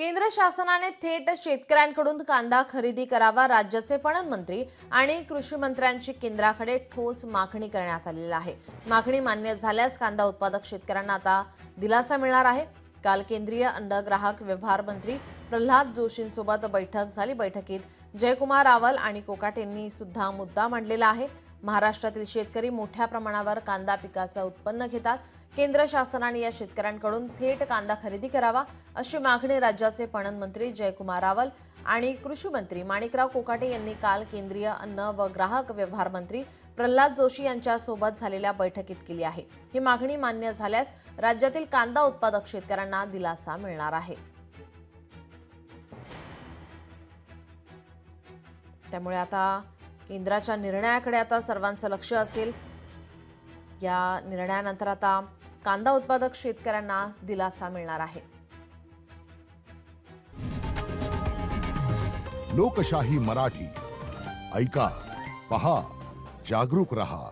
केंद्र शासनाने थेट शेतकऱ्यांकडून कांदा खरेदी करावा, राज्याचे पणन मंत्री आणि कृषी मंत्र्यांची केंद्राकडे ठोस मागणी करण्यात आलेली आहे। मागणी मान्य झाल्यास कांदा उत्पादक शेतकऱ्यांना आता दिलासा मिळणार आहे। काल केंद्रीय अन्न ग्राहक व्यवहार मंत्री प्रल्हाद जोशींसोबत बैठक झाली। बैठकीत जयकुमार रावल आणि कोकाट यांनी सुद्धा मुद्दा मांडलेला आहे। महाराष्ट्रातील शेतकरी मोठ्या प्रमाणावर कांदा पिकाचं उत्पन्न घेतात। केंद्र शासनाने या शेतकऱ्यांकडून थेट कांदा खरेदी करावा अशी मागणी राज्याचे पणन मंत्री जयकुमार रावल आणि कृषी मंत्री माणिकराव कोकाटे यांनी काल केंद्रीय अन्न व ग्राहक व्यवहार मंत्री प्रल्हाद जोशी यांच्या सोबत झालेल्या बैठकीत केली आहे। ही मागणी मान्य झाल्यास राज्यातील कांदा उत्पादक शेतकऱ्यांना दिलासा मिळणार आहे। त्यामुळे आता केंद्राच्या निर्णयाकडे आता सर्वांचं लक्ष असेल। या निर्णयानंतर आता कांदा उत्पादक शेतकऱ्यांना दिलासा मिळणार आहे। लोकशाही मराठी ऐका, पहा, जागरूक रहा।